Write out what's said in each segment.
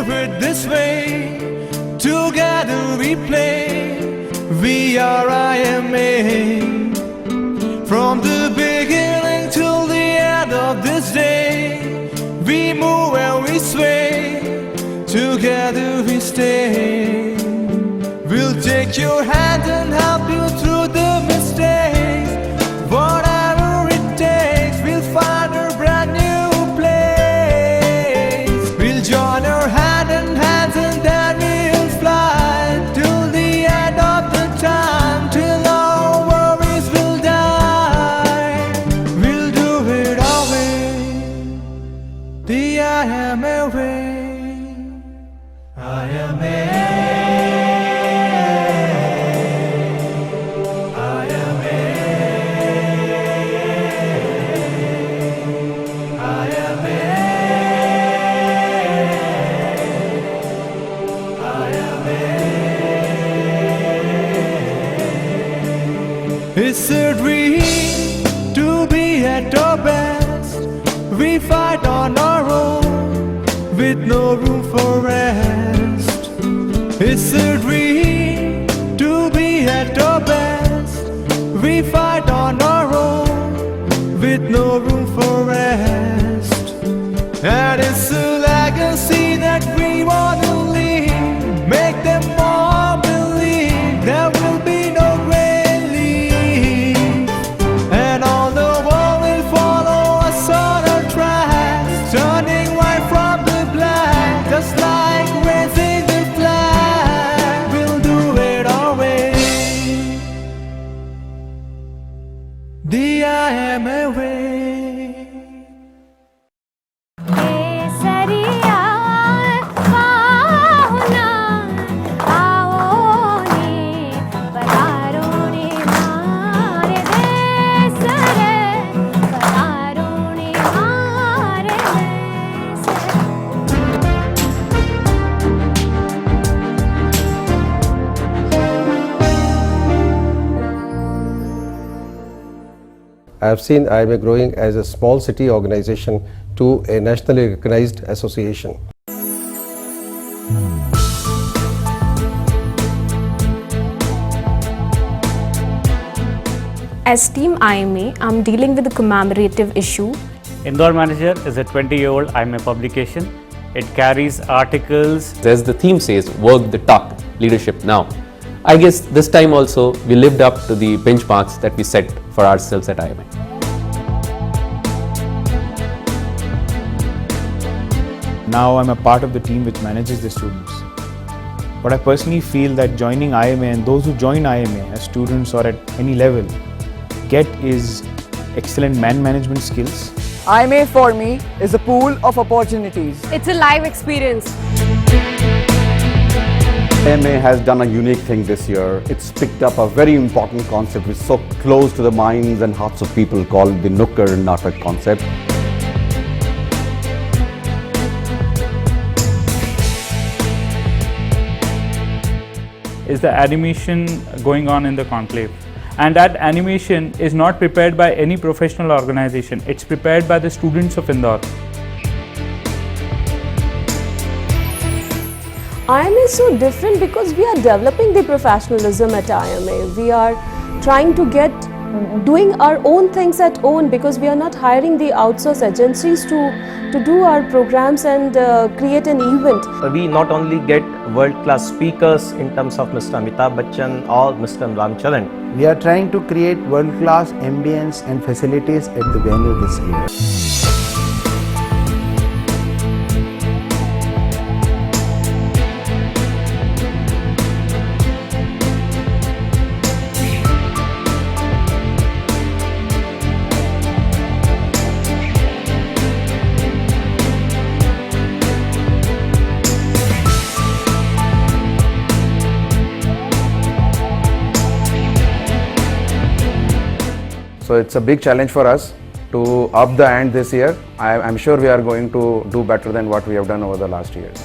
live it this way. Together we play. We are IMA. From the beginning till the end of this day, we move and we sway. Together we stay. We'll take your hand and help you through the mistakes. Whatever it takes, we'll find a brand new place. We'll join our hand in hands and then we'll fly till the end of the time, till our worries will die. We'll do it our way, the IMA way. IMA. It's a dream to be at our best. We fight on our own with no room for rest. It's a dream to be at our best. We fight on our own with no room for rest. And it's a legacy that we want to leave. Make them all believe there will be no relief. And all the world will follow us on our tracks, turning white from the black, just like raising the flag. We'll do it our way, the IMA way. I have seen IMA growing as a small city organization to a nationally recognized association. As Team IMA, I'm dealing with a commemorative issue. Indore Manager is a 20-year-old IMA publication. It carries articles. As the theme says, work the talk, leadership now. I guess this time also we lived up to the benchmarks that we set for ourselves at IMA. Now I'm a part of the team which manages the students. But I personally feel that joining IMA and those who join IMA as students or at any level get is excellent man management skills. IMA for me is a pool of opportunities. It's a live experience. IMA has done a unique thing this year. It's picked up a very important concept which is so close to the minds and hearts of people, called the Nukkad Natak concept. Is the animation going on in the conclave, and that animation is not prepared by any professional organization. It's prepared by the students of Indore. IMA is so different because we are developing the professionalism at IMA. We are trying to doing our own things at own, because we are not hiring the outsourced agencies to do our programs and create an event. We not only get world-class speakers in terms of Mr. Amitabh Bachchan or Mr. Ram Charan. We are trying to create world-class ambience and facilities at the venue this year. So it's a big challenge for us to up the ante this year. I'm sure we are going to do better than what we have done over the last years.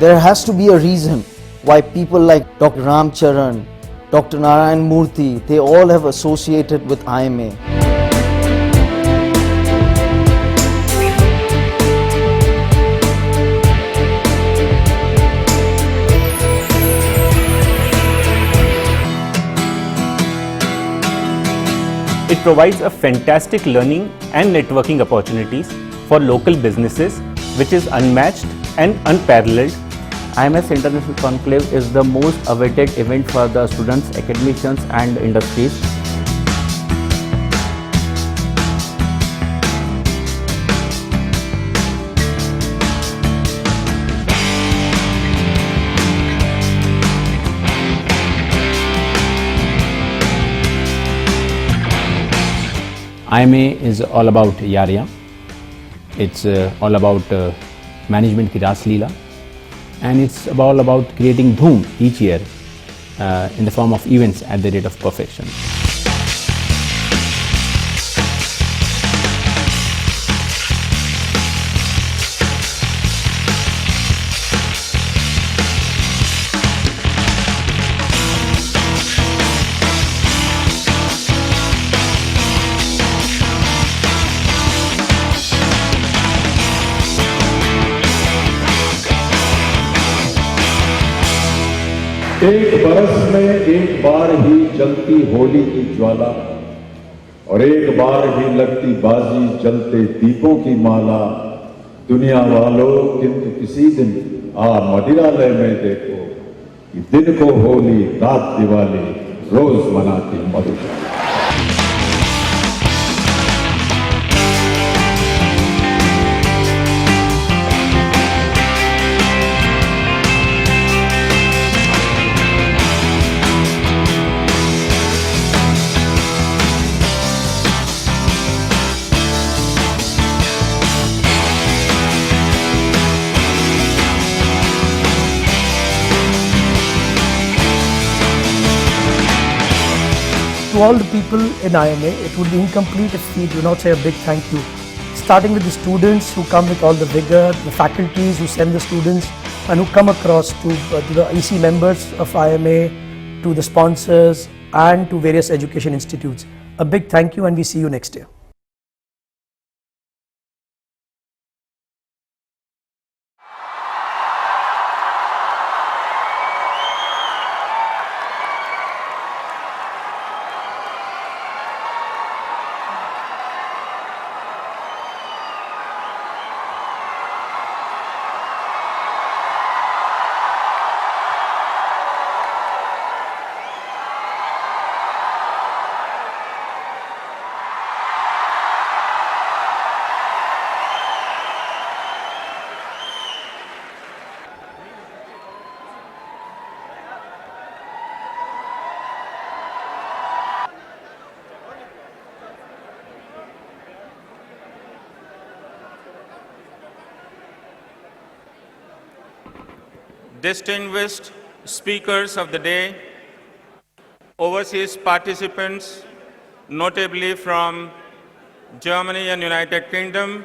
There has to be a reason why people like Dr. Ram Charan, Dr. Narayan Murthy, they all have associated with IMA. It provides a fantastic learning and networking opportunities for local businesses, which is unmatched and unparalleled. IMS International Conclave is the most awaited event for the students, academicians and industries. IMA is all about Yariyan. It's all about management ki Ras Leela, and it's all about creating dhoom each year in the form of events at the rate of perfection. एक बरस में एक बार ही जलती होली की ज्वाला और एक बार ही लगती बाजी जलते दीपों की माला। दुनिया वालों किंतु किसी दिन आ मदिरालय में देखो कि दिन को होली रात दिवाली रोज मनाती मधुशाला। To all the people in IMA, it would be incomplete if we do not say a big thank you. Starting with the students who come with all the vigor, the faculties who send the students and who come across to the EC members of IMA, to the sponsors and to various education institutes. A big thank you and we see you next year. Distinguished speakers of the day, overseas participants, notably from Germany and United Kingdom,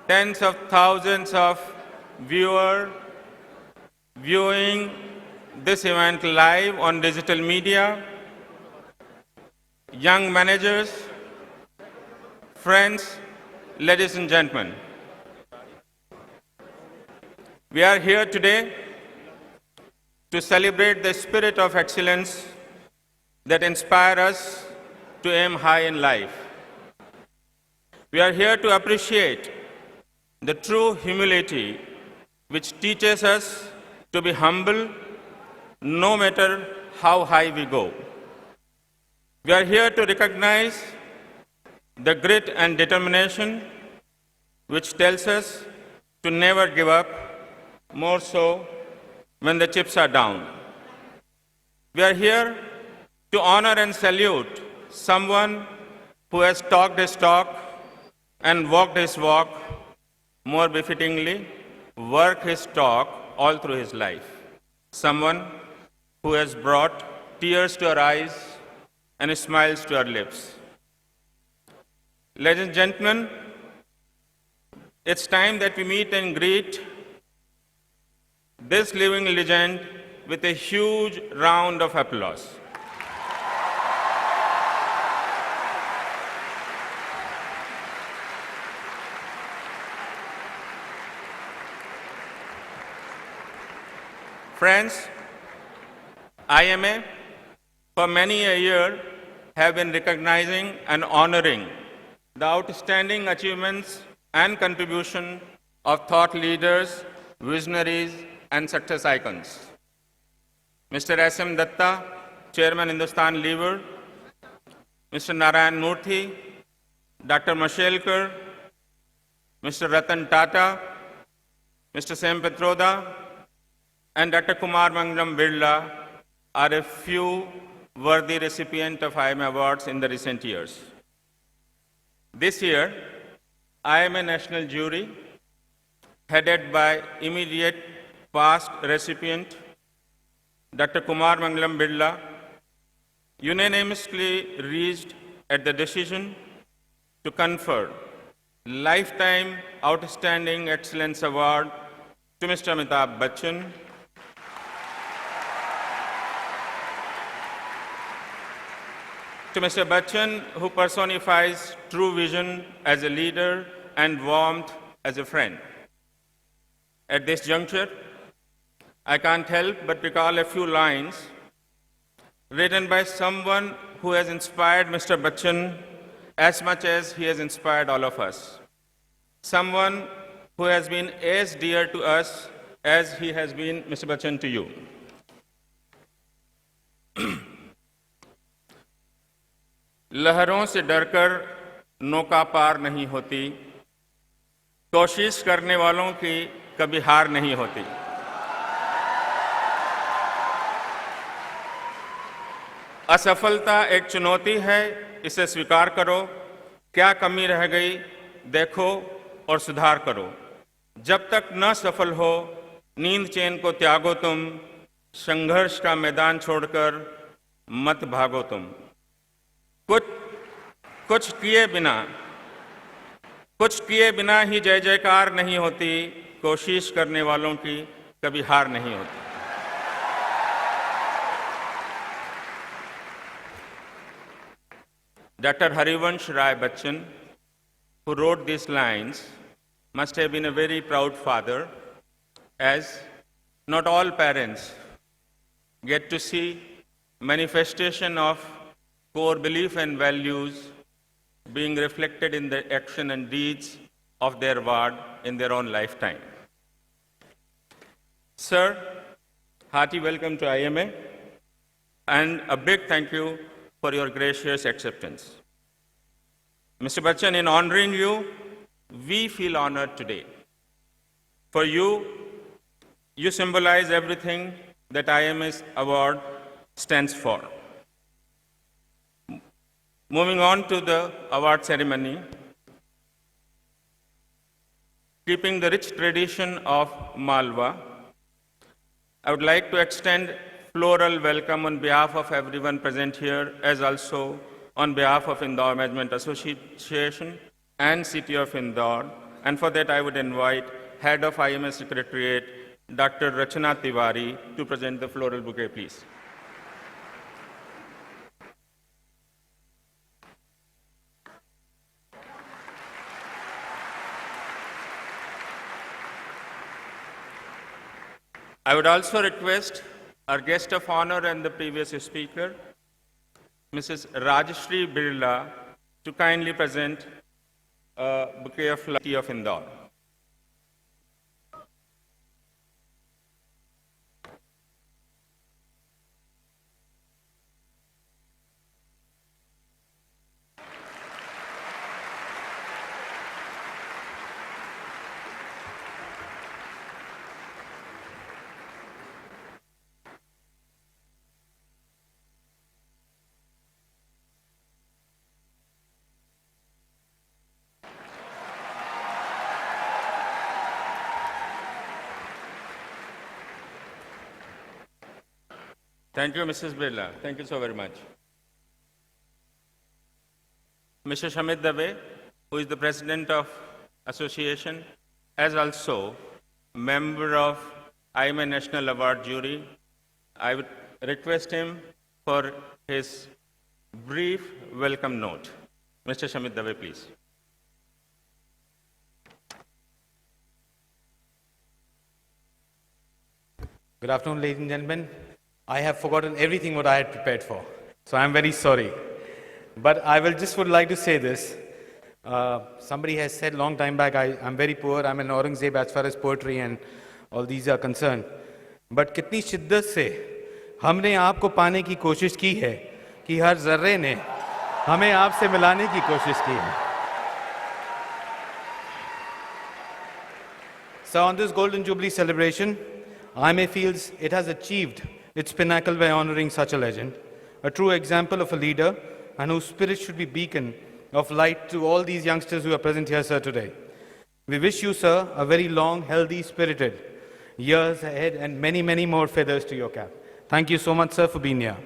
tens of thousands of viewers viewing this event live on digital media, young managers, friends, ladies and gentlemen. We are here today to celebrate the spirit of excellence that inspires us to aim high in life. We are here to appreciate the true humility which teaches us to be humble no matter how high we go. We are here to recognize the grit and determination which tells us to never give up, more so when the chips are down. We are here to honor and salute someone who has talked his talk and walked his walk, more befittingly, worked his talk all through his life. Someone who has brought tears to our eyes and smiles to our lips. Ladies and gentlemen, it's time that we meet and greet this living legend with a huge round of applause. Friends, IMA for many a year have been recognizing and honoring the outstanding achievements and contribution of thought leaders, visionaries, and success icons. Mr. S.M. Datta, Chairman Hindustan Lever, Mr. Narayan Murthy, Dr. Mashelkar, Mr. Ratan Tata, Mr. Sam Petroda, and Dr. Kumar Mangalam Birla are a few worthy recipients of IMA awards in the recent years. This year, IMA National Jury, headed by immediate past recipient Dr. Kumar Mangalam Birla, unanimously reached at the decision to confer Lifetime Outstanding Excellence Award to Mr. Amitabh Bachchan, to Mr. Bachchan, who personifies true vision as a leader and warmth as a friend. At this juncture, I can't help but recall a few lines written by someone who has inspired Mr. Bachchan as much as he has inspired all of us. Someone who has been as dear to us as he has been, Mr. Bachchan, to you. लहरों से डरकर नौका पार नहीं होती, कोशिश करने वालों की कभी हार नहीं होती। असफलता एक चुनौती है, इसे स्वीकार करो, क्या कमी रह गई देखो और सुधार करो। जब तक न सफल हो नींद चैन को त्यागो तुम, संघर्ष का मैदान छोड़कर मत भागो तुम। कुछ किए बिना ही जय जयकार नहीं होती, कोशिश करने वालों की कभी हार नहीं होती। Dr. Harivansh Rai Bachchan, who wrote these lines, must have been a very proud father, as not all parents get to see manifestation of core belief and values being reflected in the action and deeds of their ward in their own lifetime. Sir, hearty welcome to IMA and a big thank you for your gracious acceptance. Mr. Bachchan, in honoring you, we feel honored today. For you, you symbolize everything that IMA's award stands for. Moving on to the award ceremony, keeping the rich tradition of Malwa, I would like to extend floral welcome on behalf of everyone present here, as also on behalf of Indore Management Association and City of Indore. And for that, I would invite Head of IMA Secretariat, Dr. Rachana Tiwari, to present the floral bouquet, please. I would also request our guest of honor and the previous speaker, Mrs. Rajashri Birla, to kindly present a bouquet of flowers of Indore. Thank you, Mrs. Birla. Thank you so very much. Mr. Shamit Dave, who is the president of association, as also member of IMA National Award jury. I would request him for his brief welcome note. Mr. Shamit Dave, please. Good afternoon, ladies and gentlemen. I have forgotten everything what I had prepared for, so I'm very sorry. But I would like to say this. Somebody has said long time back, I'm very poor, I'm an Aurangzeb as far as poetry and all these are concerned. But कितनी शिद्दत से हमने आपको पाने की कोशिश की है कि हर जर्रे ने हमें आपसे मिलाने की कोशिश की है. So on this Golden Jubilee celebration, IMA feels it has achieved its pinnacle by honoring such a legend, a true example of a leader and whose spirit should be beacon of light to all these youngsters who are present here, sir, today. We wish you, sir, a very long, healthy, spirited years ahead and many, many more feathers to your cap. Thank you so much, sir, for being here.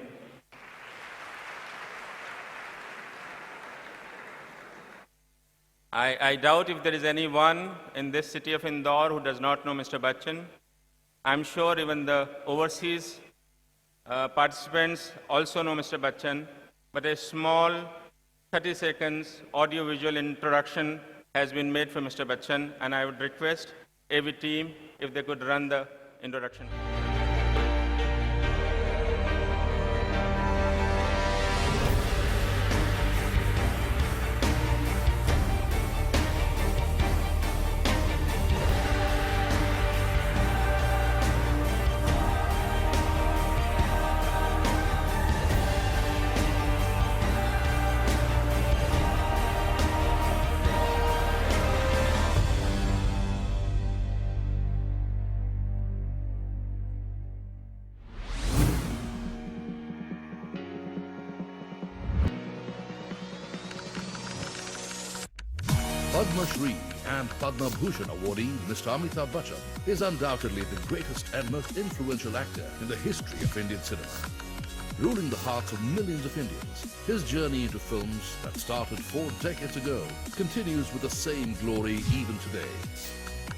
I doubt if there is anyone in this city of Indore who does not know Mr. Bachchan. I'm sure even the overseas participants also know Mr. Bachchan, but a small 30 seconds audio-visual introduction has been made for Mr. Bachchan, and I would request AV team if they could run the introduction. Padma Shri and Padma Bhushan awardee Mr. Amitabh Bachchan is undoubtedly the greatest and most influential actor in the history of Indian cinema. Ruling the hearts of millions of Indians, his journey into films that started 4 decades ago continues with the same glory even today,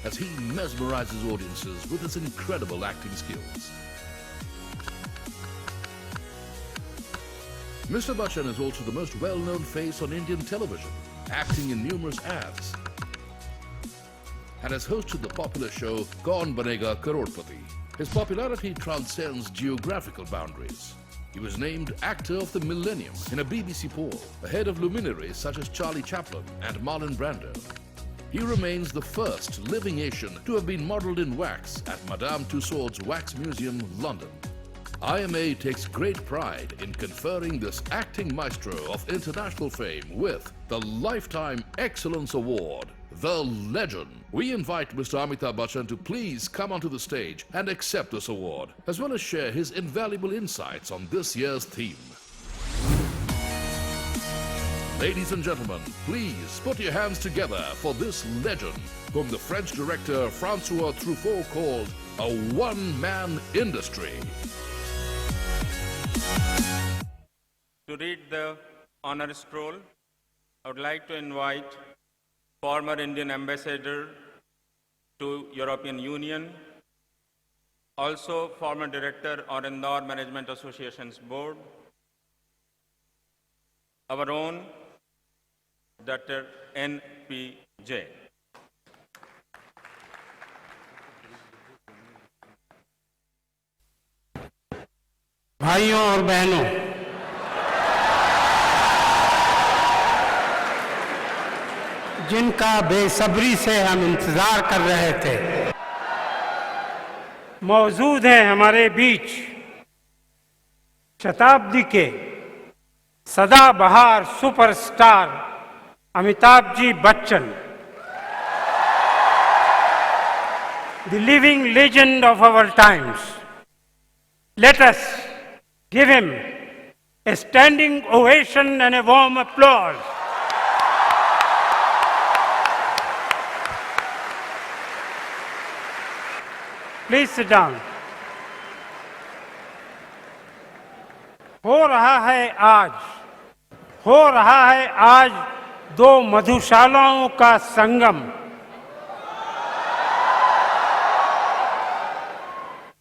as he mesmerizes audiences with his incredible acting skills. Mr. Bachchan is also the most well-known face on Indian television, acting in numerous ads, and has hosted the popular show Kaun Banega Crorepati. His popularity transcends geographical boundaries. He was named Actor of the Millennium in a BBC poll, ahead of luminaries such as Charlie Chaplin and Marlon Brando. He remains the first living Asian to have been modelled in wax at Madame Tussauds Wax Museum, London. IMA takes great pride in conferring this acting maestro of international fame with the Lifetime Excellence Award, The Legend. We invite Mr. Amitabh Bachchan to please come onto the stage and accept this award, as well as share his invaluable insights on this year's theme. Ladies and gentlemen, please put your hands together for this legend, whom the French director Francois Truffaut called a one-man industry. To read the honor scroll, I would like to invite former Indian ambassador to European Union, also former director of Indore Management Association's board, our own Dr. N.P. Jain. भाइयों और बहनों, जिनका बेसब्री से हम इंतजार कर रहे थे, मौजूद हैं हमारे बीच शताब्दी के सदाबहार superstar Amitabh ji Bachchan, the living legend of our times. Let us give him a standing ovation and a warm applause. Please sit down. हो रहा है आज दो मधुशालाओं का संगम।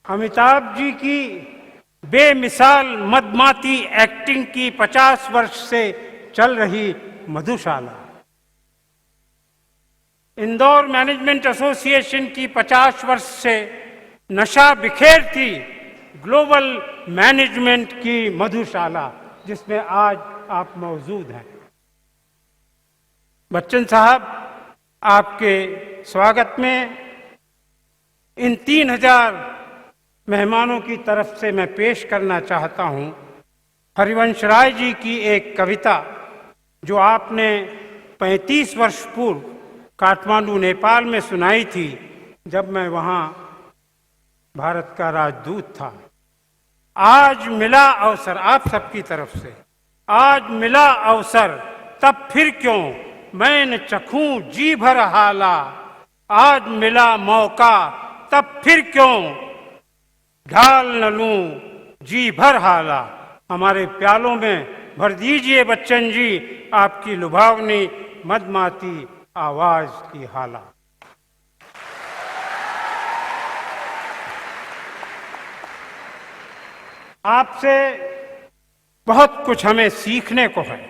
अमिताभ जी की बेमिसाल मदमाती एक्टिंग की 50 वर्ष से चल रही मधुशाला, इंदौर मैनेजमेंट एसोसिएशन की 50 वर्ष से नशा बिखेरती ग्लोबल मैनेजमेंट की मधुशाला, जिसमें आज आप मौजूद हैं। बच्चन साहब, आपके स्वागत में इन 3000 मेहमानों की तरफ से मैं पेश करना चाहता हूं हरिवंश राय जी की एक कविता, जो आपने 35 वर्ष पूर्व काठमांडू नेपाल में सुनाई थी, जब मैं वहां भारत का राजदूत था। आज मिला अवसर, आप सबकी तरफ से, आज मिला अवसर तब फिर क्यों मैं न चखूं जी भर हाला, आज मिला मौका तब फिर क्यों ढाल न लूं जी भर हाला। हमारे प्यालों में भर दीजिए बच्चन जी आपकी लुभावनी मदमाती आवाज की हाला। आपसे बहुत कुछ हमें सीखने को है।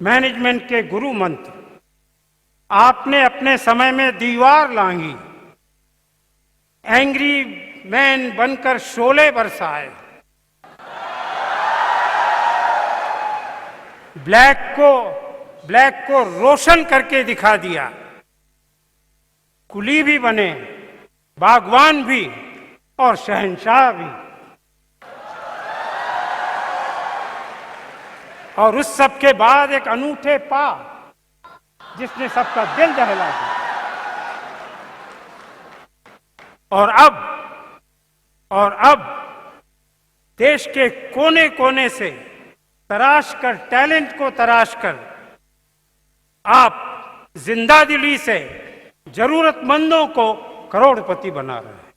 मैनेजमेंट के गुरु मंत्र आपने अपने समय में दीवार लांघी, एंग्री मैन बनकर शोले बरसाए, ब्लैक को रोशन करके दिखा दिया, कुली भी बने, बागवान भी और शहंशाह भी, और उस सब के बाद एक अनूठे पा जिसने सबका दिल दहला दिया। और अब देश के कोने कोने से तराश कर, टैलेंट को तराश कर, आप जिंदा दिली से जरूरतमंदों को करोड़पति बना रहे हैं।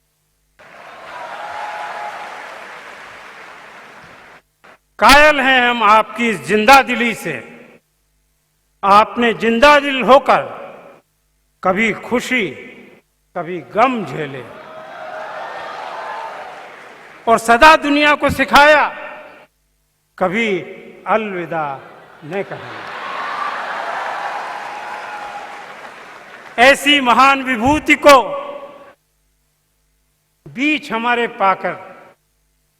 कायल हैं हम आपकी इस जिंदा दिली से। आपने जिंदा दिल होकर कभी खुशी कभी गम झेले और सदा दुनिया को सिखाया कभी अलविदा न कहना। ऐसी महान विभूति को बीच हमारे पाकर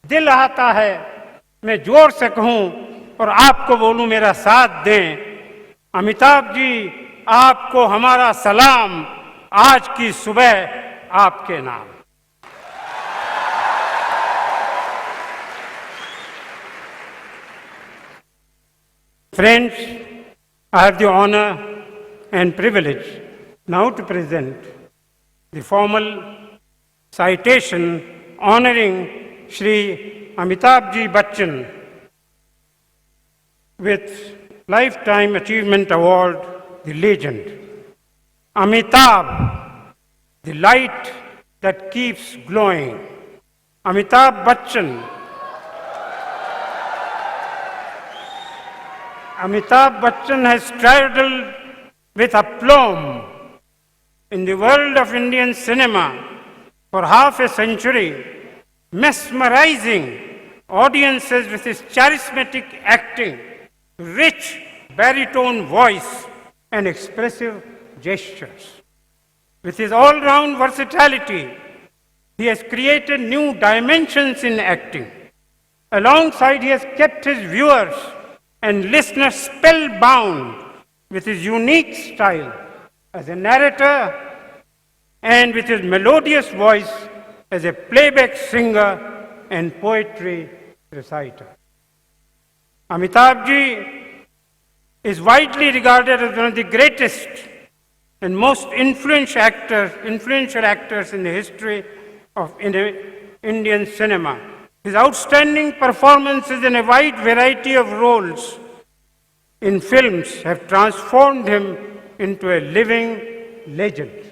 दिल आता है मैं जोर से कहूं और आपको बोलूं मेरा साथ दें। अमिताभ जी, आपको हमारा सलाम, आज की सुबह आपके नाम। Friends, I have the honor and privilege now to present the formal citation honoring Shri Amitabh Ji Bachchan with Lifetime Achievement Award, the legend. Amitabh, the light that keeps glowing. Amitabh Bachchan. Amitabh Bachchan has straddled with aplomb in the world of Indian cinema for half a century, mesmerizing audiences with his charismatic acting, rich baritone voice, and expressive gestures. With his all-round versatility, he has created new dimensions in acting. Alongside, he has kept his viewers and listeners spellbound with his unique style as a narrator and with his melodious voice as a playback singer and poetry reciter. Amitabh Ji is widely regarded as one of the greatest and most influential actors in the history of Indian cinema. His outstanding performances in a wide variety of roles in films have transformed him into a living legend.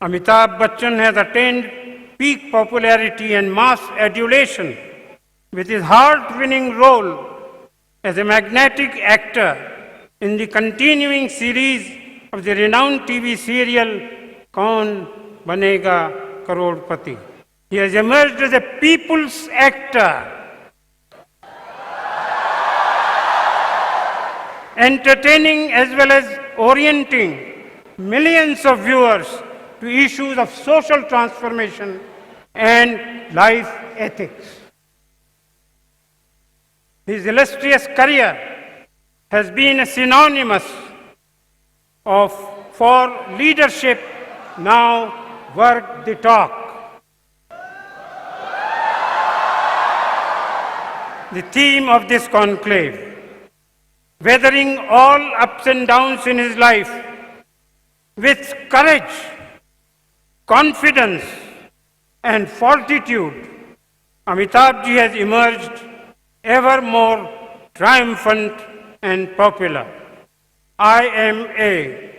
Amitabh Bachchan has attained peak popularity and mass adulation with his heart-winning role as a magnetic actor in the continuing series of the renowned TV serial Kaun Banega Karodpati. He has emerged as a people's actor, entertaining as well as orienting millions of viewers to issues of social transformation and life ethics. His illustrious career has been a synonymous for leadership, now work the talk. The theme of this conclave, weathering all ups and downs in his life with courage, confidence and fortitude, Amitabh Ji has emerged ever more triumphant and popular. IMA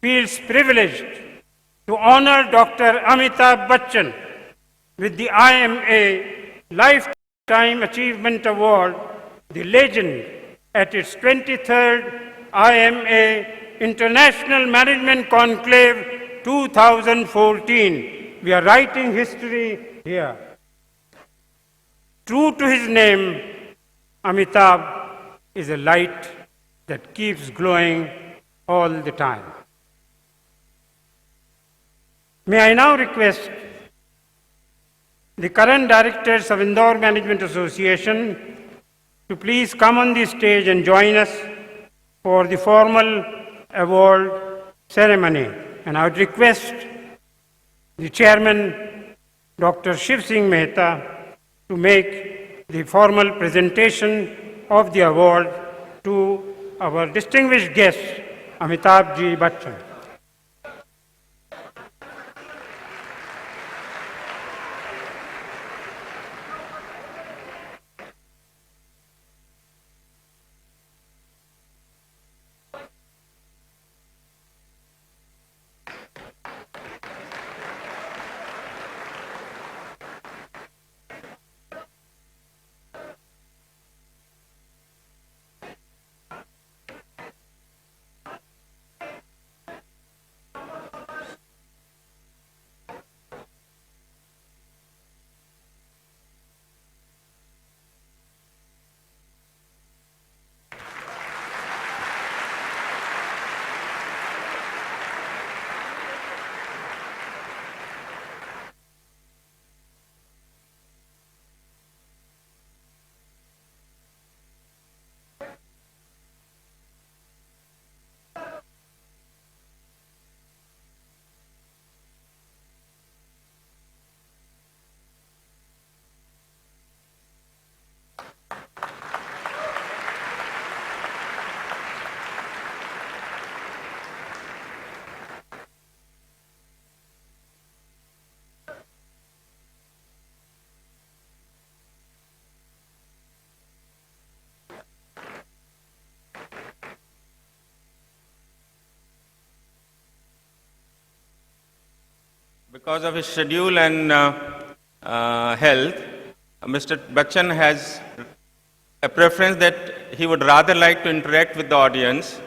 feels privileged to honor Dr. Amitabh Bachchan with the IMA Lifetime Achievement Award, the legend, at its 23rd IMA International Management Conclave 2014. We are writing history here. True to his name, Amitabh is a light that keeps glowing all the time. May I now request the current directors of Indore Management Association to please come on the stage and join us for the formal award ceremony. And I would request the chairman, Dr. Shiv Singh Mehta, to make the formal presentation of the award to our distinguished guest, Amitabh Ji Bachchan. Because of his schedule and health, Mr. Bachchan has a preference that he would rather like to interact with the audience.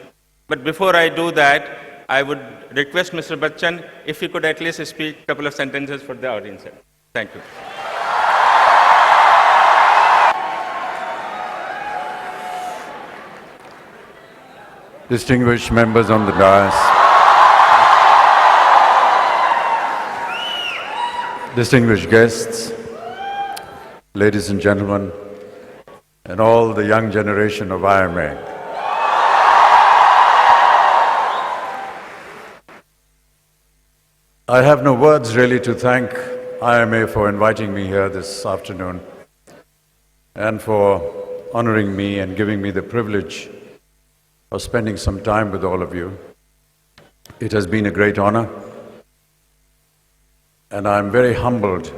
But before I do that, I would request Mr. Bachchan if he could at least speak a couple of sentences for the audience. Thank you. Distinguished members on the dais, distinguished guests, ladies and gentlemen, and all the young generation of IMA. I have no words really to thank IMA for inviting me here this afternoon and for honoring me and giving me the privilege of spending some time with all of you. It has been a great honor, and I'm very humbled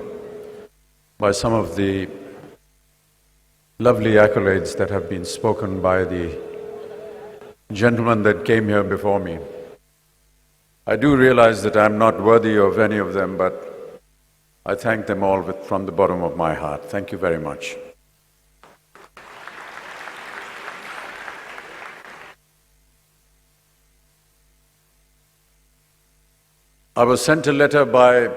by some of the lovely accolades that have been spoken by the gentlemen that came here before me. I do realize that I'm not worthy of any of them, but I thank them all from the bottom of my heart. Thank you very much. I was sent a letter by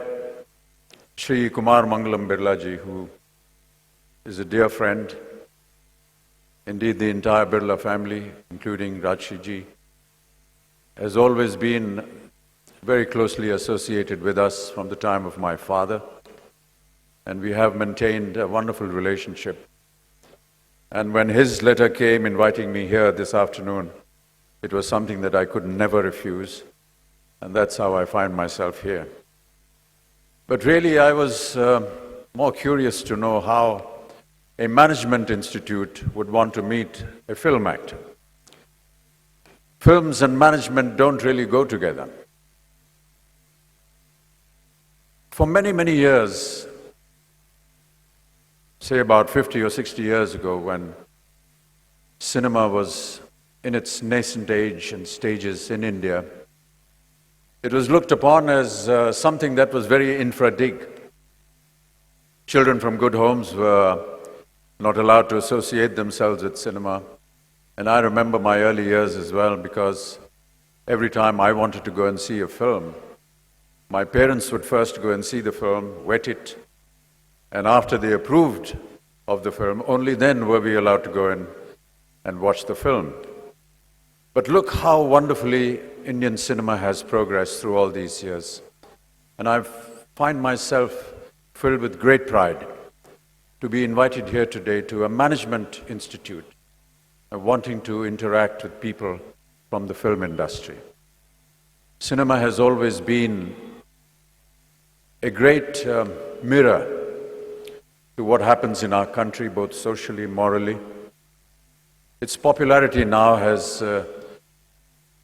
Shri Kumar Mangalam Birla ji, who is a dear friend, indeed the entire Birla family, including Rajshi ji, has always been very closely associated with us from the time of my father, and we have maintained a wonderful relationship. And when his letter came inviting me here this afternoon, it was something that I could never refuse, and that's how I find myself here. But really, I was more curious to know how a management institute would want to meet a film actor. Films and management don't really go together. For many, many years, say about 50 or 60 years ago, when cinema was in its nascent age and stages in India, it was looked upon as something that was very infra-dig. Children from good homes were not allowed to associate themselves with cinema. And I remember my early years as well, because every time I wanted to go and see a film, my parents would first go and see the film, wet it, and after they approved of the film, only then were we allowed to go in and watch the film. But look how wonderfully Indian cinema has progressed through all these years. And I find myself filled with great pride to be invited here today to a management institute, wanting to interact with people from the film industry. Cinema has always been a great mirror to what happens in our country, both socially, morally. Its popularity now has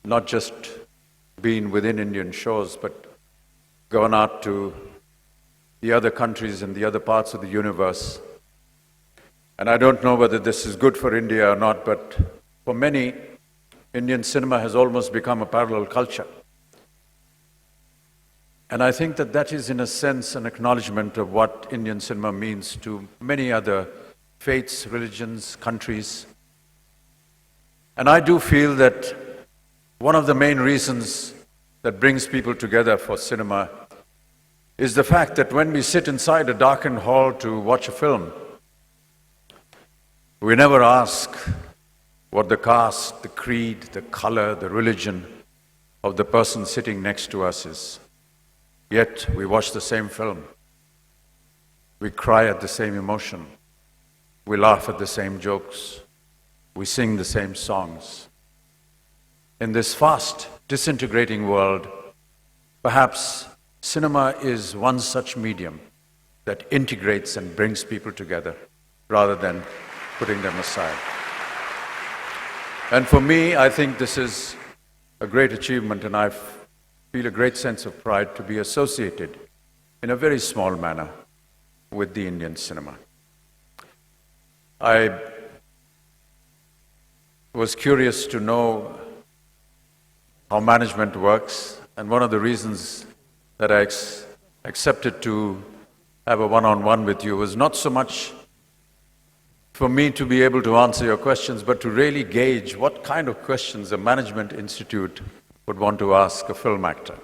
not just been within Indian shores, but gone out to the other countries and the other parts of the universe. And I don't know whether this is good for India or not, but for many, Indian cinema has almost become a parallel culture. And I think that that is, in a sense, an acknowledgement of what Indian cinema means to many other faiths, religions, countries. And I do feel that one of the main reasons that brings people together for cinema is the fact that when we sit inside a darkened hall to watch a film, we never ask what the caste, the creed, the color, the religion of the person sitting next to us is. Yet we watch the same film. We cry at the same emotion. We laugh at the same jokes. We sing the same songs. In this fast, disintegrating world, perhaps cinema is one such medium that integrates and brings people together rather than putting them aside. And for me, I think this is a great achievement, and I feel a great sense of pride to be associated in a very small manner with the Indian cinema. I was curious to know how management works, and one of the reasons that I accepted to have a one-on-one with you was not so much for me to be able to answer your questions, but to really gauge what kind of questions a management institute would want to ask a film actor.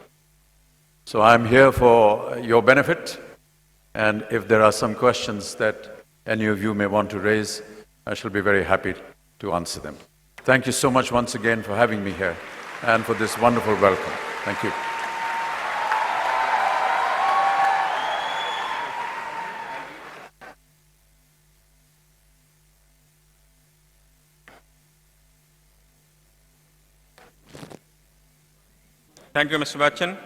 So I'm here for your benefit, and if there are some questions that any of you may want to raise, I shall be very happy to answer them. Thank you so much once again for having me here and for this wonderful welcome. Thank you. Thank you, Mr. Bachchan.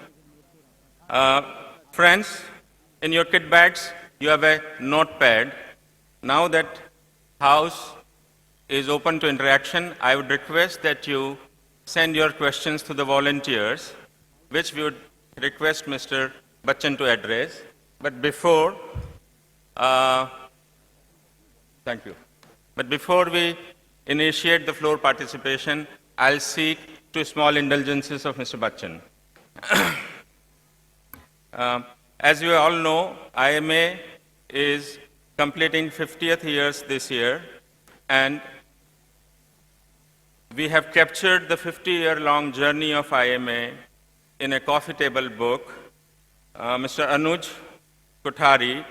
Friends, in your kit bags, you have a notepad. Now that house is open to interaction, I would request that you send your questions to the volunteers, which we would request Mr. Bachchan to address. But before, thank you. But before we initiate the floor participation, I'll seek two small indulgences of Mr. Bachchan. As you all know, IMA is completing 50th years this year, and we have captured the 50-year-long journey of IMA in a coffee table book. Mr. Anuj Kothari,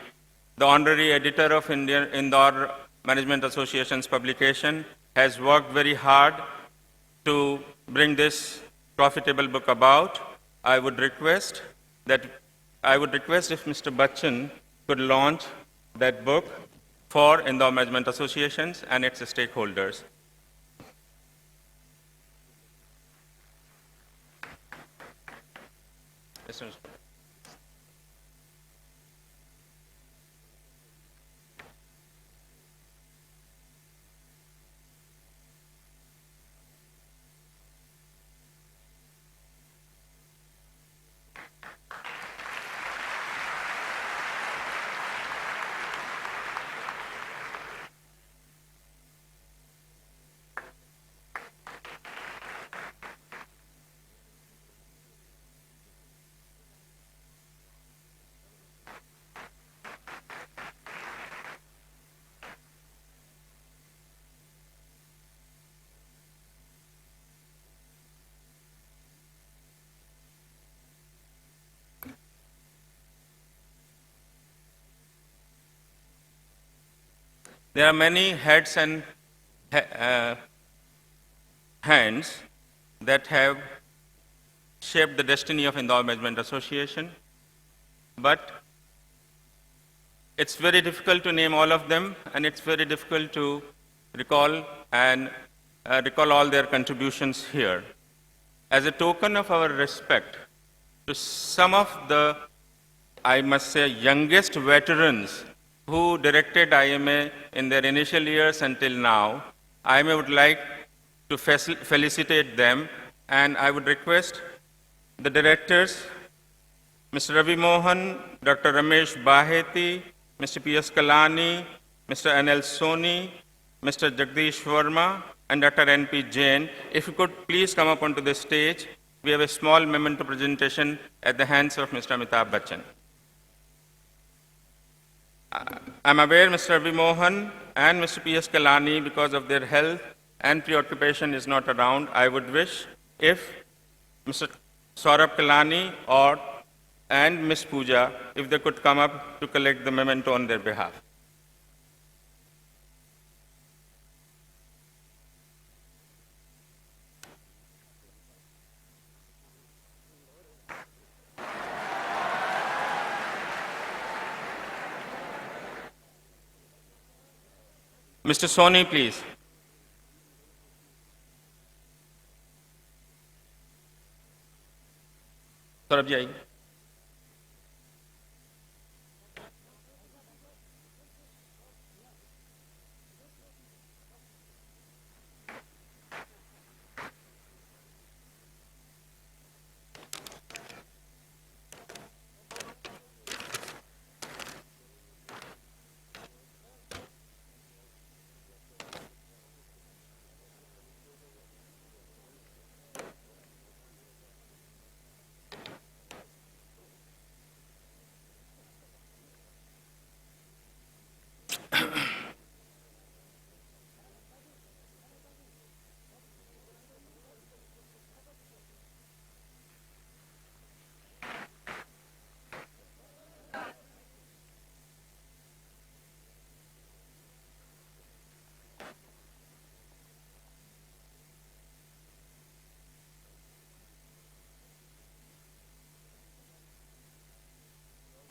the honorary editor of Indore Management Association's publication, has worked very hard to bring this profitable book about. I would request if Mr. Bachchan could launch that book for Indore Management Associations and its stakeholders. There are many heads and hands that have shaped the destiny of Indore Management Association, but it's very difficult to name all of them, and it's very difficult to recall all their contributions here. As a token of our respect to some of the, I must say, youngest veterans who directed IMA in their initial years until now, IMA would like to felicitate them, and I would request the directors, Mr. Ravi Mohan, Dr. Ramesh Baheti, Mr. P.S. Kalani, Mr. Anil Soni, Mr. Jagdish Verma, and Dr. N.P. Jain, if you could please come up onto the stage. We have a small memento presentation at the hands of Mr. Amitabh Bachchan. I'm aware Mr. Ravi Mohan and Mr. P.S. Kalani, because of their health and preoccupation, is not around. I would wish if Mr. Saurabh Kalani and Ms. Pooja, if they could come up to collect the memento on their behalf. Mr. Soni, please. Saurabh ji, आइए.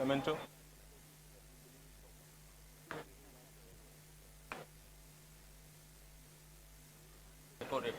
Memento. Record.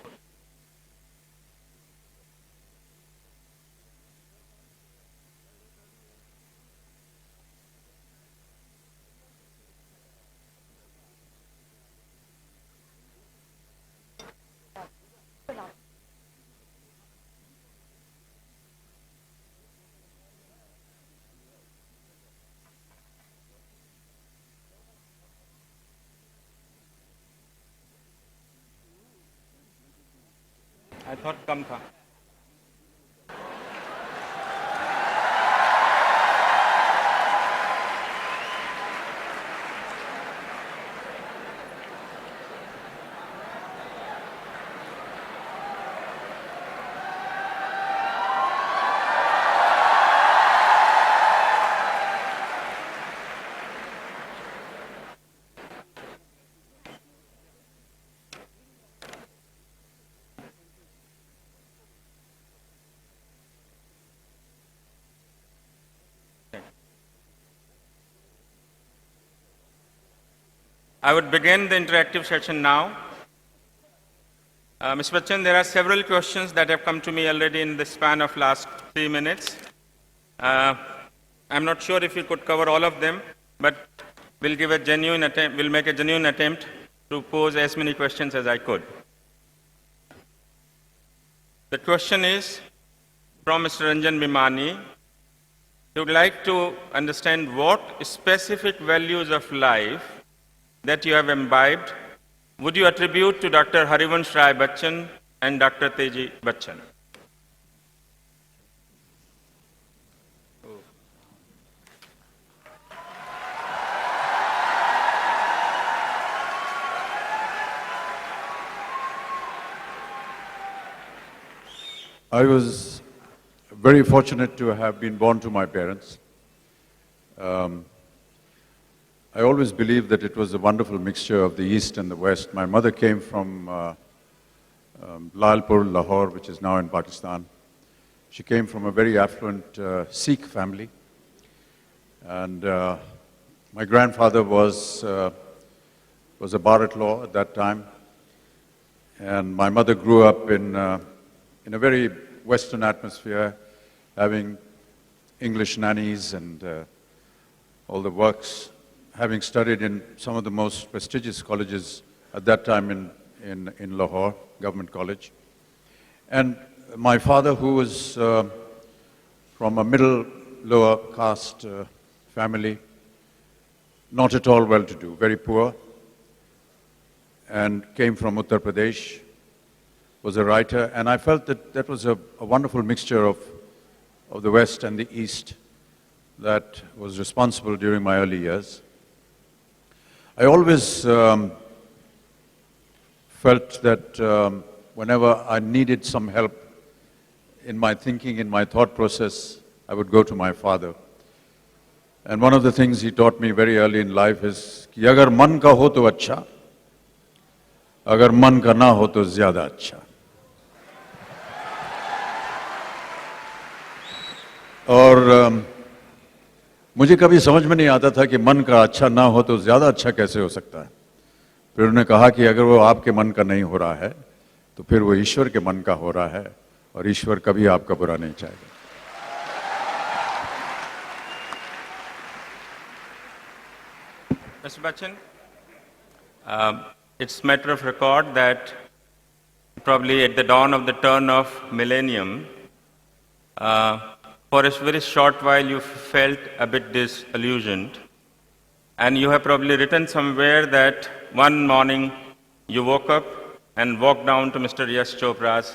I thought कम था. I would begin the interactive session now. Ms. Bachchan, there are several questions that have come to me already in the span of last 3 minutes. I'm not sure if we could cover all of them, but we'll give a genuine attempt, we'll make a genuine attempt to pose as many questions as I could. The question is from Mr. Ranjan Bhimani. He would like to understand what specific values of life that you have imbibed would you attribute to Dr. Harivansh Rai Bachchan and Dr. Teji Bachchan? I was very fortunate to have been born to my parents. I always believed that it was a wonderful mixture of the East and the West. My mother came from Lalpur, Lahore, which is now in Pakistan. She came from a very affluent Sikh family. And my grandfather was a bar at law at that time. And my mother grew up in a very Western atmosphere, having English nannies and all the works, having studied in some of the most prestigious colleges at that time in Lahore, Government College. And my father, who was from a middle, lower caste family, not at all well-to-do, very poor, and came from Uttar Pradesh, was a writer, and I felt that that was a wonderful mixture of the West and the East that was responsible during my early years. I always felt that whenever I needed some help in my thinking, in my thought process, I would go to my father. And one of the things he taught me very early in life is, कि अगर मन का हो तो अच्छा, अगर मन का ना हो तो ज़्यादा अच्छा. और मुझे कभी समझ में नहीं आता था कि मन का अच्छा ना हो तो ज़्यादा अच्छा कैसे हो सकता है. फिर उन्होंने कहा कि अगर वो आपके मन का नहीं हो रहा है तो फिर वो ईश्वर के मन का हो रहा है और ईश्वर कभी आपका बुरा नहीं चाहेगा. Mr. Bachchan, it's matter of record that probably at the dawn of the turn of millennium, for a very short while you felt a bit disillusioned, and you have probably written somewhere that one morning you woke up and walked down to Mr. Yash Chopra's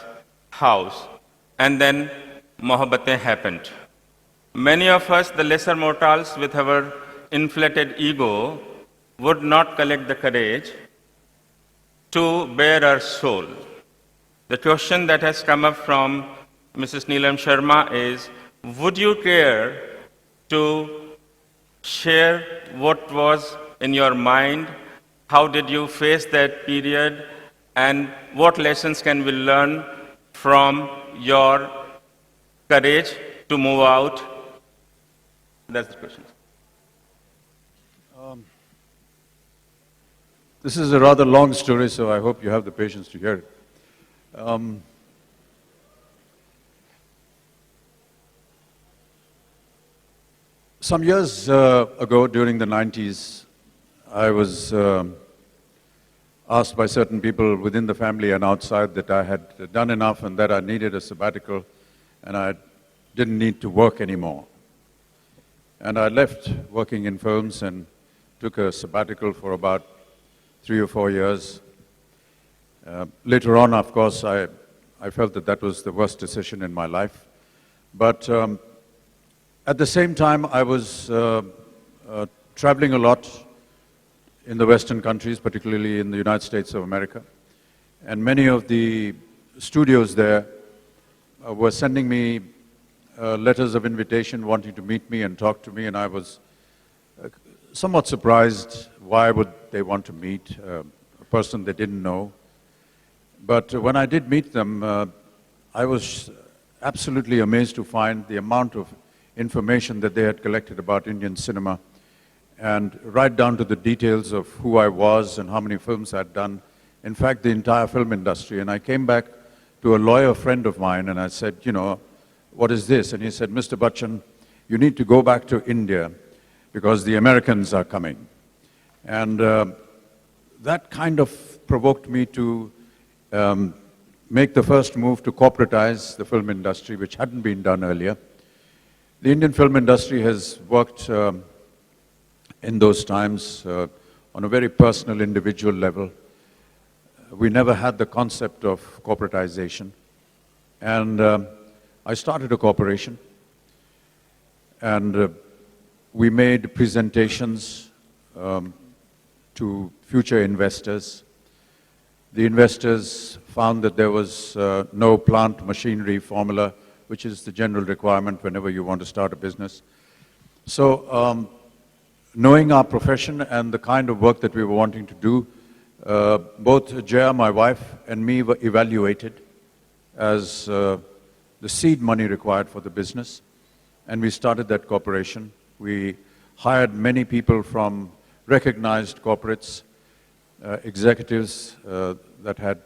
house, and then Mohabbatein happened. Many of us, the lesser mortals with our inflated ego, would not collect the courage to bare our soul. The question that has come up from Mrs. Neelam Sharma is, would you care to share what was in your mind? How did you face that period? And what lessons can we learn from your courage to move out? That's the question. This is a rather long story, so I hope you have the patience to hear it. Some years ago, during the 90s, I was asked by certain people within the family and outside that I had done enough and that I needed a sabbatical and I didn't need to work anymore. And I left working in films and took a sabbatical for about 3 or 4 years. Later on, of course, I felt that that was the worst decision in my life. But at the same time, I was traveling a lot in the Western countries, particularly in the United States of America. And many of the studios there were sending me letters of invitation, wanting to meet me and talk to me, and I was somewhat surprised. Why would they want to meet a person they didn't know? But when I did meet them, I was absolutely amazed to find the amount of information that they had collected about Indian cinema and right down to the details of who I was and how many films I'd done. In fact, the entire film industry. And I came back to a lawyer friend of mine and I said, you know, what is this? And he said, Mr. Bachchan, you need to go back to India because the Americans are coming. And that kind of provoked me to make the first move to corporatize the film industry, which hadn't been done earlier. The Indian film industry has worked in those times on a very personal, individual level. We never had the concept of corporatization. And I started a corporation, and we made presentations to future investors. The investors found that there was no plant machinery formula, which is the general requirement whenever you want to start a business. So knowing our profession and the kind of work that we were wanting to do, both Jaya, my wife, and me were evaluated as the seed money required for the business. And we started that corporation. We hired many people from recognized corporates, executives that had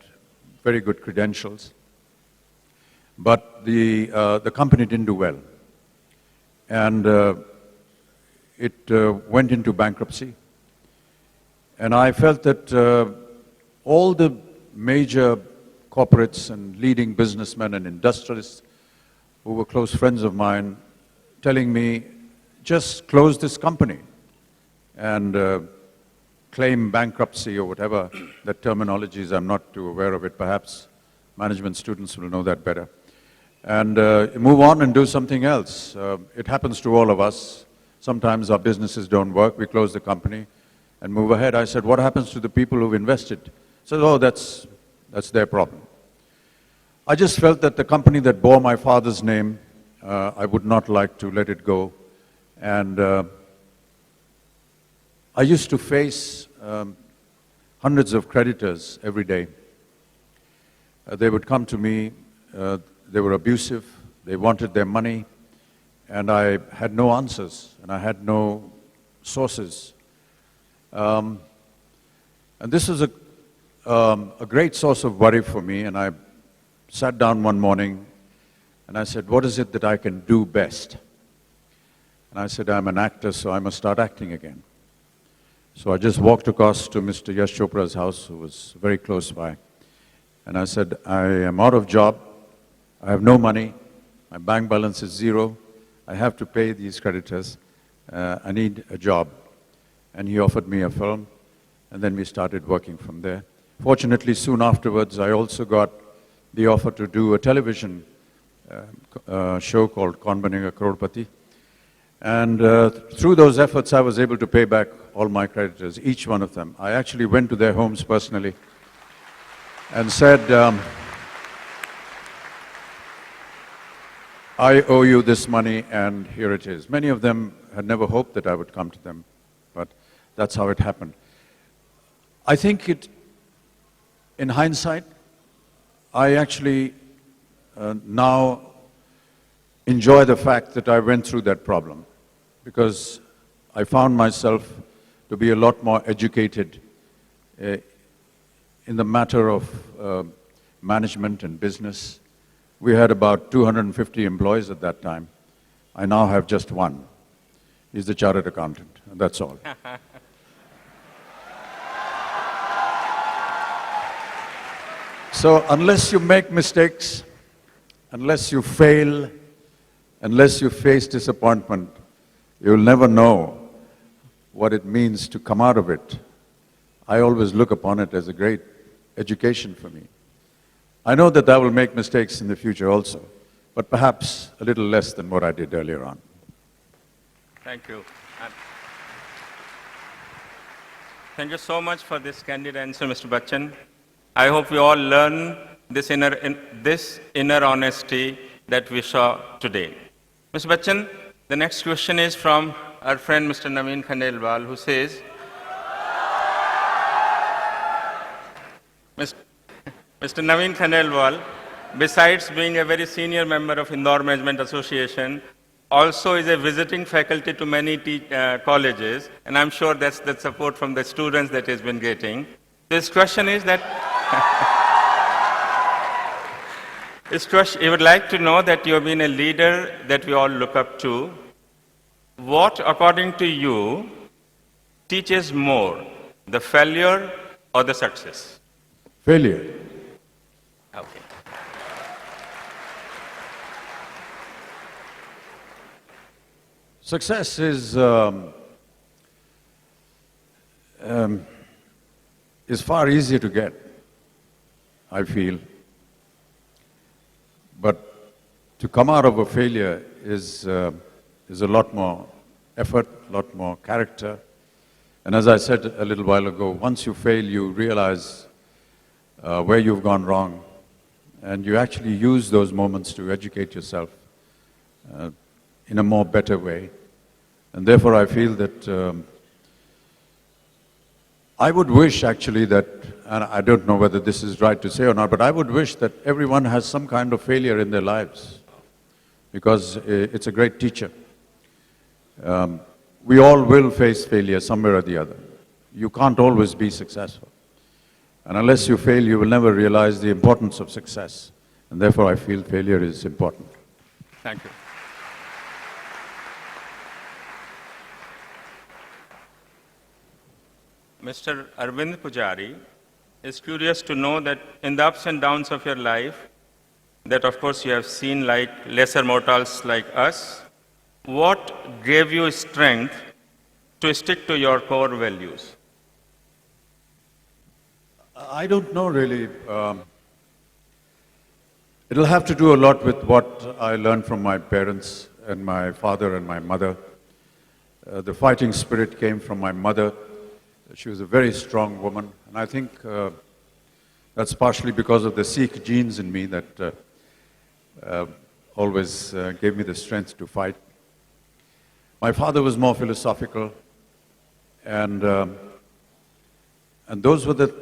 very good credentials. But the company didn't do well. And it went into bankruptcy. And I felt that all the major corporates and leading businessmen and industrialists who were close friends of mine telling me, just close this company and claim bankruptcy or whatever that terminology is. I'm not too aware of it. Perhaps management students will know that better. And move on and do something else. It happens to all of us. Sometimes our businesses don't work. We close the company and move ahead. I said, what happens to the people who've invested? He said, oh, that's their problem. I just felt that the company that bore my father's name, I would not like to let it go. And I used to face hundreds of creditors every day. They would come to me, they were abusive, they wanted their money, and I had no answers, and I had no sources. And this was a great source of worry for me, and I sat down one morning and I said, what is it that I can do best? And I said, I'm an actor, so I must start acting again. So I just walked across to Mr. Yash Chopra's house, who was very close by, and I said, I am out of job, I have no money, my bank balance is zero, I have to pay these creditors, I need a job. And he offered me a film, and then we started working from there. Fortunately, soon afterwards, I also got the offer to do a television show called Kaun Banega Crorepati. And through those efforts, I was able to pay back all my creditors, each one of them. I actually went to their homes personally and said, I owe you this money, and here it is. Many of them had never hoped that I would come to them, but that's how it happened. I think in hindsight, I actually now enjoy the fact that I went through that problem, because I found myself to be a lot more educated in the matter of management and business. We had about 250 employees at that time. I now have just one. He's the chartered accountant, and that's all. So unless you make mistakes, unless you fail, unless you face disappointment, you'll never know what it means to come out of it. I always look upon it as a great education for me. I know that I will make mistakes in the future also, but perhaps a little less than what I did earlier on. Thank you. Thank you so much for this candid answer, Mr. Bachchan. I hope we all learn this inner honesty that we saw today. Mr. Bachchan, the next question is from our friend Mr. Naveen Khandelwal, who says, Mr. Naveen Khandelwal, besides being a very senior member of Indore Management Association, also is a visiting faculty to many colleges, and I'm sure that's the support from the students that he's been getting. This question is that he would like to know that you have been a leader that we all look up to. What, according to you, teaches more, the failure or the success? Failure. Okay. Success is far easier to get, I feel. But to come out of a failure is a lot more effort, a lot more character. And as I said a little while ago, once you fail, you realize where you've gone wrong. And you actually use those moments to educate yourself in a more better way. And therefore I feel that I would wish actually that, and I don't know whether this is right to say or not, but I would wish that everyone has some kind of failure in their lives, because it's a great teacher. We all will face failure somewhere or the other. You can't always be successful. And unless you fail, you will never realize the importance of success. And therefore I feel failure is important. Thank you. Mr. Arvind Pujari is curious to know that in the ups and downs of your life, that of course you have seen like lesser mortals like us, what gave you strength to stick to your core values? I don't know really. It'll have to do a lot with what I learned from my parents and my father and my mother. The fighting spirit came from my mother. She was a very strong woman, and I think that's partially because of the Sikh genes in me that always gave me the strength to fight. My father was more philosophical, and those were the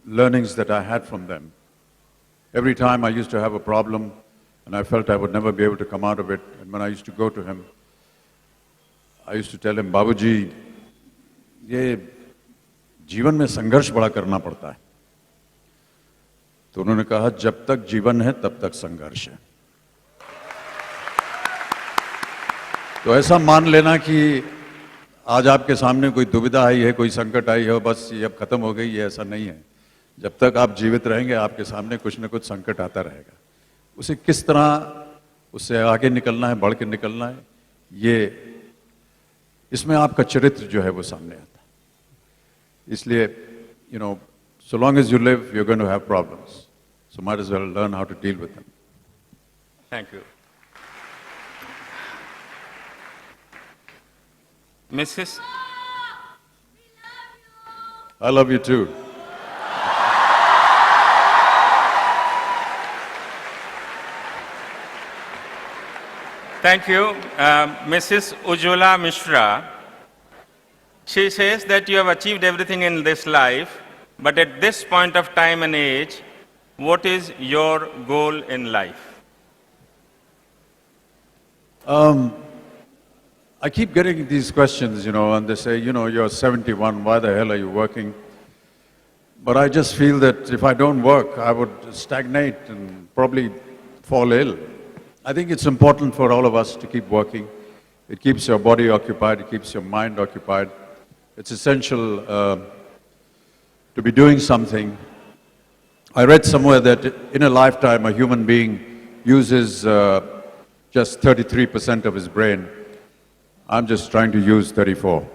learnings that I had from them. Every time I used to have a problem, and I felt I would never be able to come out of it, and when I used to go to him, I used to tell him, Babuji, ये जीवन में संघर्ष बड़ा करना पड़ता है. तो उन्होंने कहा, जब तक जीवन है तब तक संघर्ष है. तो ऐसा मान लेना कि आज आपके सामने कोई दुविधा आई है, कोई संकट आई है, बस ये अब खत्म हो गई, ये ऐसा नहीं है. जब तक आप जीवित रहेंगे, आपके सामने कुछ न कुछ संकट आता रहेगा. उसे किस तरह उससे आगे निकलना है, बढ़ के निकलना है, ये इसमें आपका चरित्र जो है वो सामने आता है. इसलिए, you know, so long as you live, you're going to have problems. So might as well learn how to deal with them. Thank you. Mrs. I love you too. Thank you. Mrs. Ujjwala Mishra, she says that you have achieved everything in this life, but at this point of time and age, what is your goal in life? I keep getting these questions, you know, and they say, you know, you're 71, why the hell are you working? But I just feel that if I don't work, I would stagnate and probably fall ill. I think it's important for all of us to keep working. It keeps your body occupied, it keeps your mind occupied. It's essential to be doing something. I read somewhere that in a lifetime, a human being uses just 33% of his brain. I'm just trying to use 34.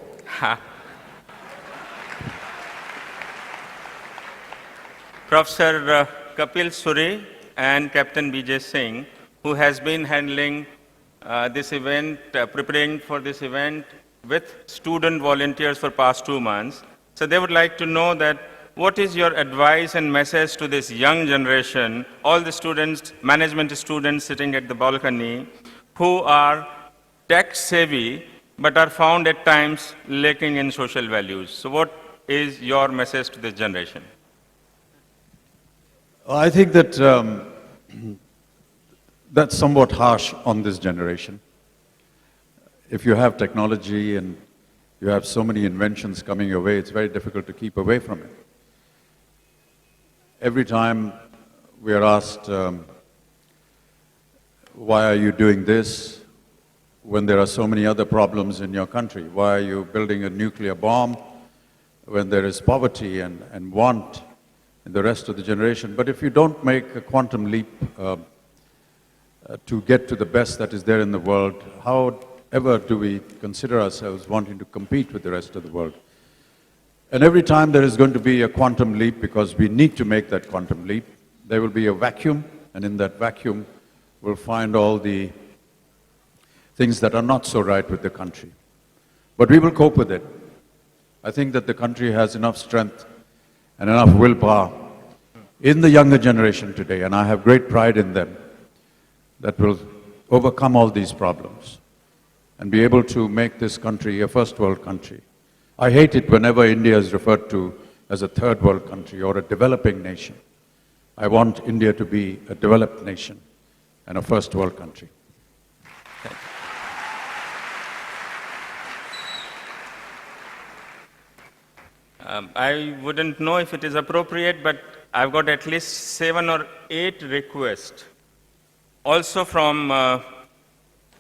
Professor Kapil Suri and Captain BJ Singh, who has been handling this event, preparing for this event with student volunteers for past 2 months. So they would like to know that what is your advice and message to this young generation, all the students, management students sitting at the balcony, who are tech savvy but are found at times lacking in social values. So what is your message to this generation? I think that that's somewhat harsh on this generation. if you have technology and you have so many inventions coming your way, it's very difficult to keep away from it. Every time we are asked, why are you doing this when there are so many other problems in your country? Why are you building a nuclear bomb when there is poverty and want in the rest of the generation? But if you don't make a quantum leap to get to the best that is there in the world, how ever do we consider ourselves wanting to compete with the rest of the world? And every time there is going to be a quantum leap, because we need to make that quantum leap, there will be a vacuum, and in that vacuum we'll find all the things that are not so right with the country. But we will cope with it. I think that the country has enough strength and enough willpower in the younger generation today, and I have great pride in them, that will overcome all these problems and be able to make this country a first world country. I hate it whenever India is referred to as a third world country or a developing nation. I want India to be a developed nation and a first world country. I wouldn't know if it is appropriate, but I've got at least 7 or 8 requests, also from our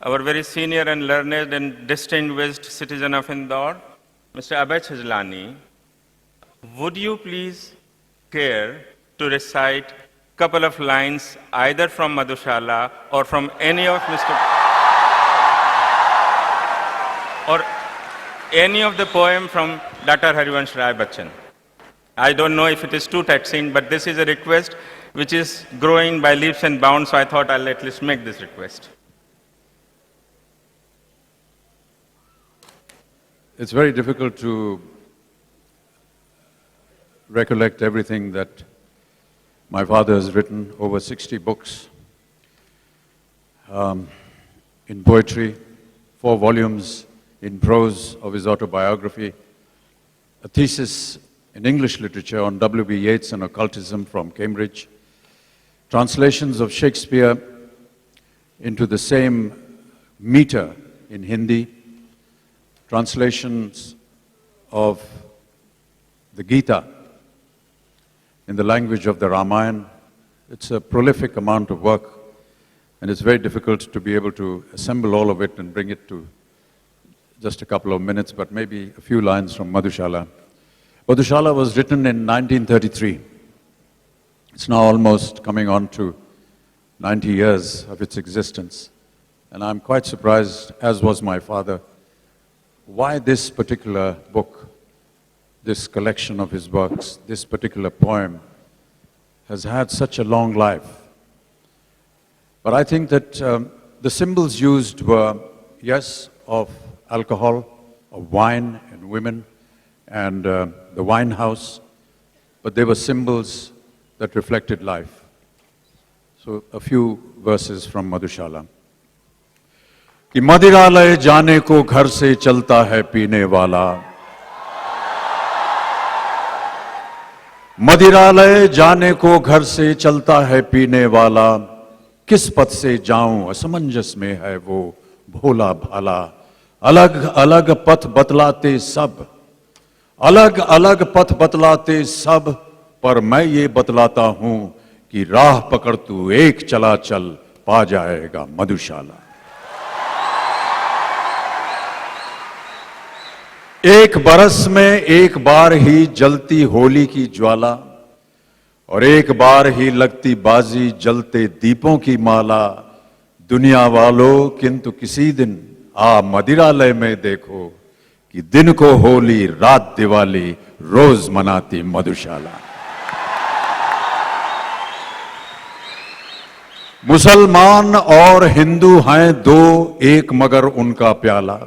very senior and learned and distinguished citizen of Indore, Mr. Abhay Chhajlani. Would you please care to recite a couple of lines either from Madhushala or from any of or any of the poem from Dr. Harivansh Rai Bachchan? I don't know if it is too taxing, but this is a request which is growing by leaps and bounds, so I thought I'll at least make this request. It's very difficult to recollect everything that my father has written, over 60 books in poetry, 4 volumes in prose of his autobiography, a thesis in English literature on W.B. Yeats and occultism from Cambridge, translations of Shakespeare into the same meter in Hindi, translations of the Gita in the language of the Ramayana. It's a prolific amount of work, and it's very difficult to be able to assemble all of it and bring it to just a couple of minutes, but maybe a few lines from Madhushala. Madhushala was written in 1933. It's now almost coming on to 90 years of its existence. And I'm quite surprised, as was my father, why this particular book, this collection of his works, this particular poem has had such a long life. But I think that the symbols used were, yes, of alcohol, of wine and women, and the wine house, but they were symbols that reflected life. So a few verses from Madhushala. कि मदिरालय जाने को घर से चलता है पीने वाला, मदिरालय जाने को घर से चलता है पीने वाला, किस पथ से जाऊं असमंजस में है वो भोला भाला, अलग अलग पथ बतलाते सब, अलग अलग पथ बतलाते सब, पर मैं ये बतलाता हूं कि राह पकड़ तू एक चला चल, पा जाएगा मधुशाला। एक बरस में एक बार ही जलती होली की ज्वाला, और एक बार ही लगती बाजी जलते दीपों की माला, दुनिया वालों किंतु किसी दिन आ मदिरालय में देखो कि दिन को होली रात दिवाली रोज मनाती मधुशाला। मुसलमान और हिंदू हैं दो, एक मगर उनका प्याला,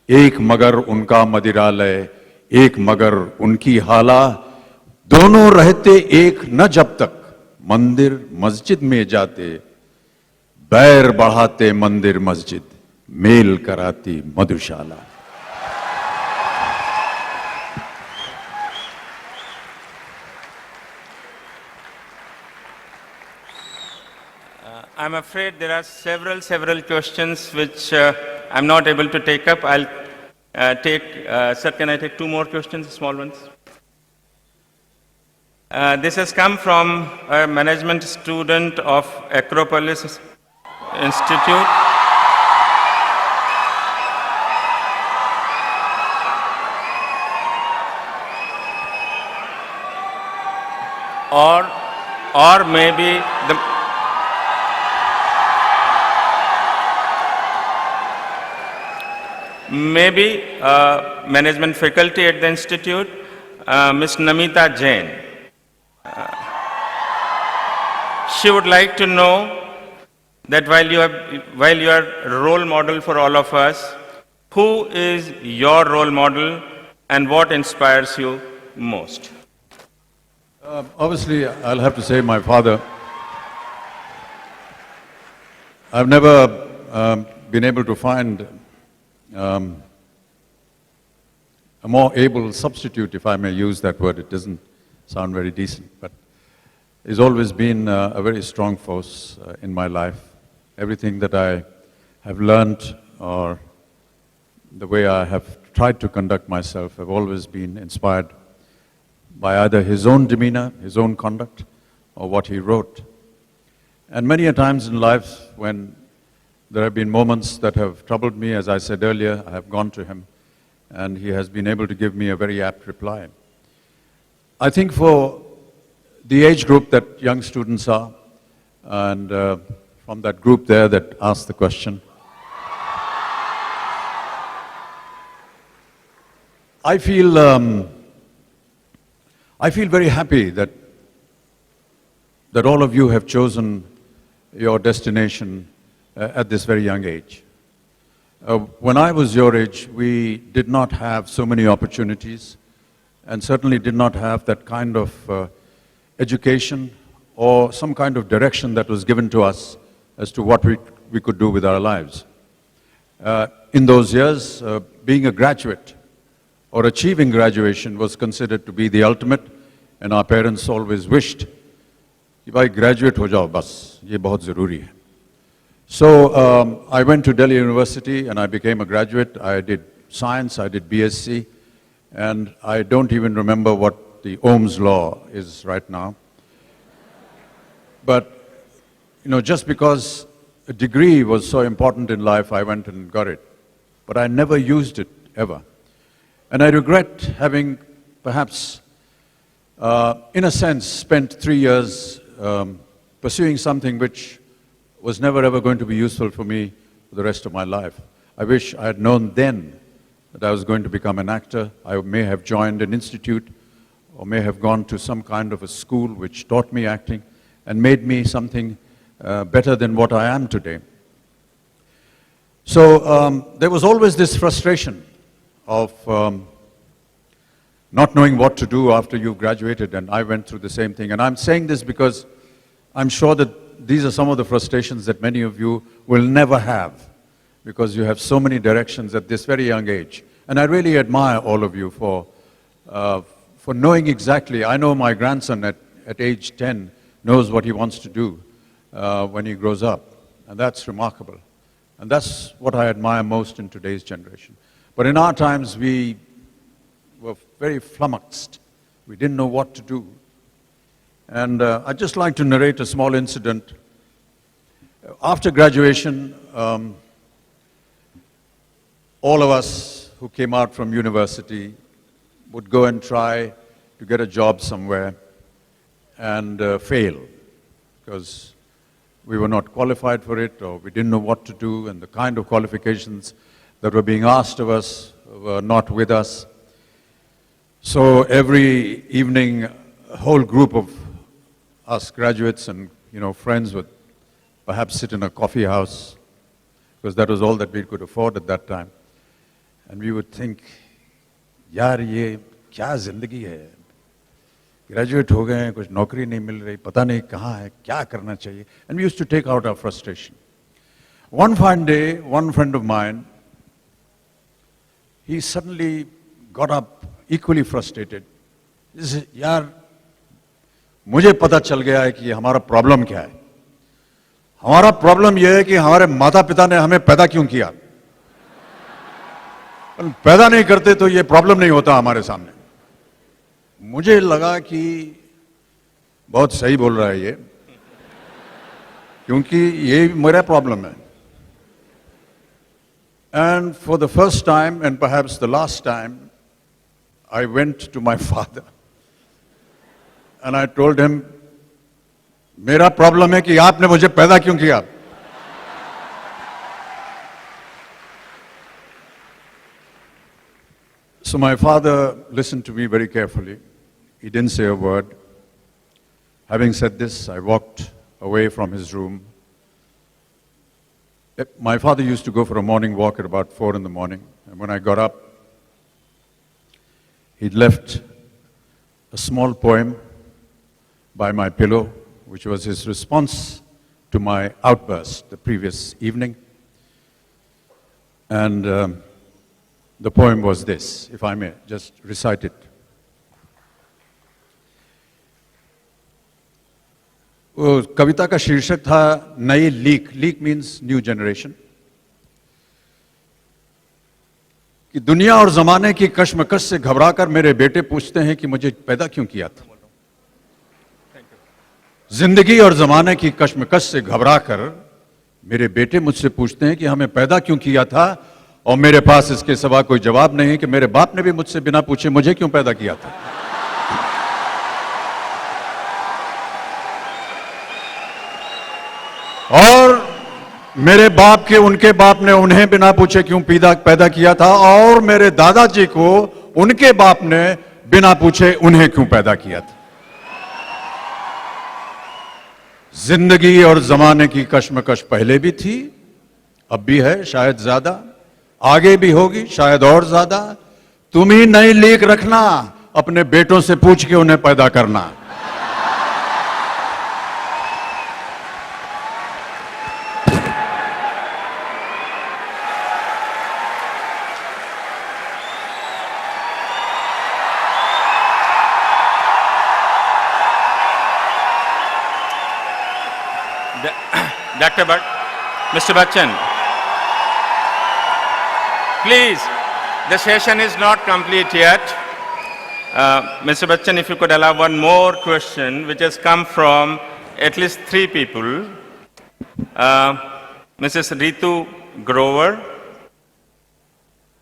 एक मगर उनका मदिरालय, एक मगर उनकी हाला, दोनों रहते एक न जब तक मंदिर मस्जिद में जाते, बैर बढ़ाते मंदिर मस्जिद, मेल कराती मधुशाला। I'm afraid there are several questions which I'm not able to take up. I'll sir, can I take 2 more questions, small ones? This has come from a management student of Acropolis Institute. Or maybe management faculty at the institute, Ms. Namita Jain. She would like to know that while you are a role model for all of us, who is your role model and what inspires you most? Obviously, I'll have to say my father. I've never been able to find a more able substitute, if I may use that word. It doesn't sound very decent, but he's always been a very strong force in my life. Everything that I have learned or the way I have tried to conduct myself have always been inspired by either his own demeanor, his own conduct, or what he wrote. And many a times in life when there have been moments that have troubled me, as I said earlier, I have gone to him and he has been able to give me a very apt reply. I think for the age group that young students are, and from that group there that asked the question, I feel very happy that all of you have chosen your destination at this very young age. When I was your age, we did not have so many opportunities and certainly did not have that kind of education or some kind of direction that was given to us as to what we could do with our lives. In those years, being a graduate or achieving graduation was considered to be the ultimate, and our parents always wished, कि भाई graduate हो जाओ बस, ये बहुत ज़रूरी है. So I went to Delhi University and I became a graduate. I did science, I did BSc, and I don't even remember what the Ohm's law is right now. But, you know, just because a degree was so important in life, I went and got it. But I never used it, ever. And I regret having perhaps, in a sense, spent 3 years pursuing something which was never ever going to be useful for me for the rest of my life. I wish I had known then that I was going to become an actor. I may have joined an institute or may have gone to some kind of a school which taught me acting and made me something better than what I am today. So there was always this frustration of not knowing what to do after you've graduated, and I went through the same thing. And I'm saying this because I'm sure that these are some of the frustrations that many of you will never have, because you have so many directions at this very young age. And I really admire all of you for knowing exactly. I know my grandson at age 10 knows what he wants to do when he grows up, and that's remarkable. And that's what I admire most in today's generation. But in our times, we were very flummoxed. We didn't know what to do. And I'd just like to narrate a small incident. After graduation, all of us who came out from university would go and try to get a job somewhere and fail, because we were not qualified for it, or we didn't know what to do, and the kind of qualifications that were being asked of us were not with us. So every evening, a whole group of us graduates and friends would perhaps sit in a coffee house, because that was all that we could afford at that time. And we would think, yaar ye kya zindagi hai? Graduate ho gaye hain, kuch naukri nahi mil rahi, pata nahi kahan hai, kya karna chahiye? And we used to take out our frustration. One fine day, one friend of mine, he suddenly got up equally frustrated. He said, yaar, मुझे पता चल गया है कि हमारा problem क्या है. हमारा प्रॉब्लम यह है कि हमारे माता पिता ने हमें पैदा क्यों किया. पैदा नहीं करते तो ये प्रॉब्लम नहीं होता हमारे सामने। मुझे लगा कि बहुत सही बोल रहा है ये, क्योंकि ये मेरा प्रॉब्लम है। And for the first time and perhaps the last time, I went to my father and I told him, मेरा प्रॉब्लम है कि आपने मुझे पैदा क्यों किया? So my father listened to me very carefully. He didn't say a word. Having said this, I walked away from his room. My father used to go for a morning walk at about 4 in the morning. And when I got up, he'd left a small poem by my pillow, which was his response to my outburst the previous evening. And the poem was this, if I may just recite it. वो कविता का शीर्षक था नई leak. Leak means new generation. कि दुनिया और जमाने की कश्मकश से घबराकर मेरे बेटे पूछते हैं कि मुझे पैदा क्यों किया था। जिंदगी और जमाने की कश्मकश से घबराकर मेरे बेटे मुझसे पूछते हैं कि हमें पैदा क्यों किया था, और मेरे पास इसके सिवा कोई जवाब नहीं है कि मेरे बाप ने भी मुझसे बिना पूछे मुझे क्यों पैदा किया था। और मेरे बाप के उनके बाप ने उन्हें बिना पूछे क्यों पैदा किया था, और मेरे दादाजी को उनके बाप ने बिना पूछे उन्हें क्यों पैदा किया था। जिंदगी और जमाने की कश्मकश पहले भी थी, अब भी है, शायद ज्यादा, आगे भी होगी, शायद और ज्यादा। तुम ही नई लीक रखना, अपने बेटों से पूछ के उन्हें पैदा करना। Mr. Bachchan, please, the session is not complete yet. Mr. Bachchan, if you could allow one more question, which has come from at least 3 people. Mrs. Ritu Grover,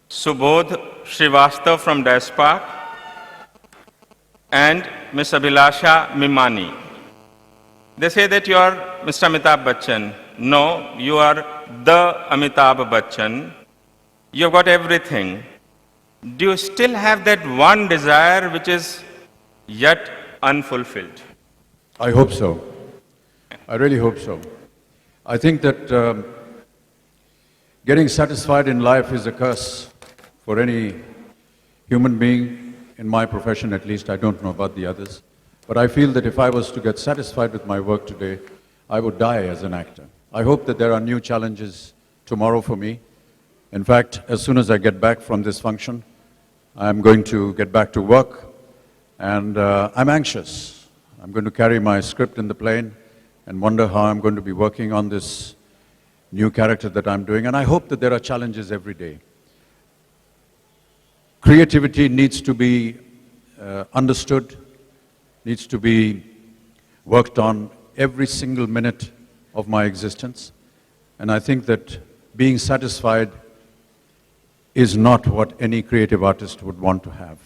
Subodh Srivastav from Dice Park, and Ms. Abhilasha Mimani. They say that you are Mr. Amitabh Bachchan. No, you are the Amitabh Bachchan. You've got everything. Do you still have that one desire which is yet unfulfilled? I hope so. I really hope so. I think that getting satisfied in life is a curse for any human being, in my profession at least. I don't know about the others. But I feel that if I was to get satisfied with my work today, I would die as an actor. I hope that there are new challenges tomorrow for me. In fact, as soon as I get back from this function, I'm going to get back to work, and I'm anxious. I'm going to carry my script in the plane and wonder how I'm going to be working on this new character that I'm doing, and I hope that there are challenges every day. Creativity needs to be understood, needs to be worked on every single minute of my existence. And I think that being satisfied is not what any creative artist would want to have.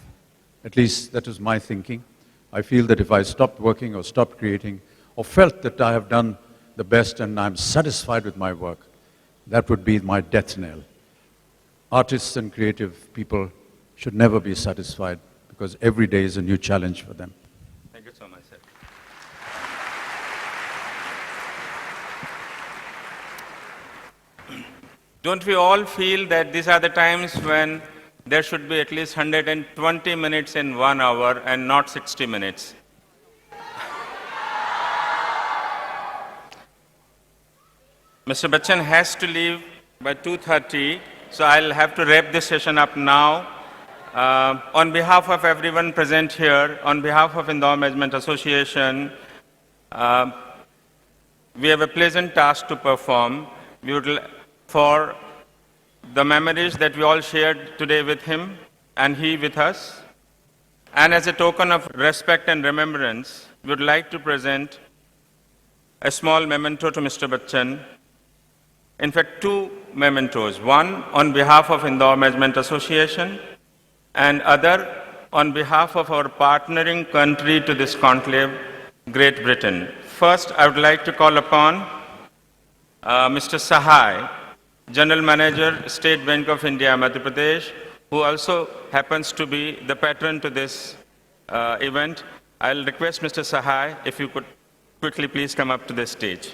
At least that is my thinking. I feel that if I stopped working or stopped creating, or felt that I have done the best and I'm satisfied with my work, that would be my death knell. Artists and creative people should never be satisfied, because every day is a new challenge for them. Thank you so much, sir. Don't we all feel that these are the times when there should be at least 120 minutes in 1 hour and not 60 minutes? Mr. Bachchan has to leave by 2:30, so I'll have to wrap this session up now. On behalf of everyone present here, on behalf of Indore Management Association, we have a pleasant task to perform. We the memories that we all shared today with him and he with us. And as a token of respect and remembrance, we would like to present a small memento to Mr. Bachchan. In fact, two mementos, one on behalf of Indore Management Association and other on behalf of our partnering country to this conclave, Great Britain. First, I would like to call upon Mr. Sahai, General Manager, State Bank of India, Madhya Pradesh, who also happens to be the patron to this event. I'll request Mr. Sahai, if you could quickly please come up to the stage.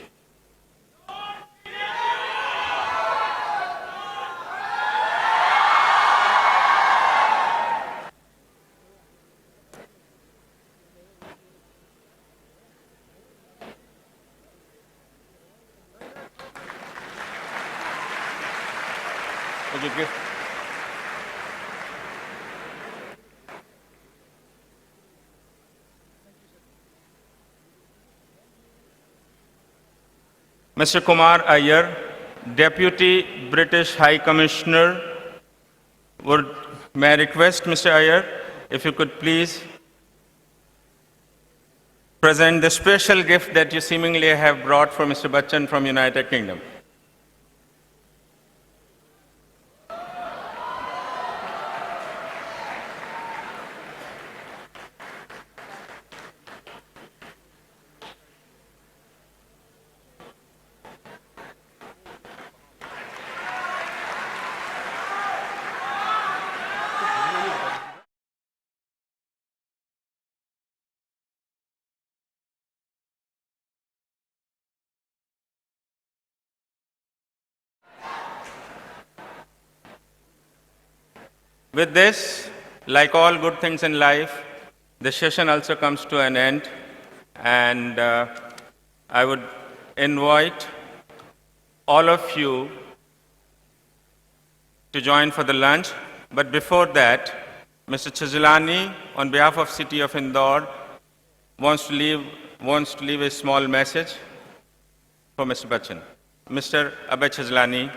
Mr. Kumar Iyer, Deputy British High Commissioner, may I request Mr. Iyer, if you could please present the special gift that you seemingly have brought for Mr. Bachchan from United Kingdom. With this, like all good things in life, the session also comes to an end, and I would invite all of you to join for the lunch. But before that, Mr. Chajlani, on behalf of City of Indore, wants to leave a small message for Mr. Bachchan. Mr. Abhay Chajlani.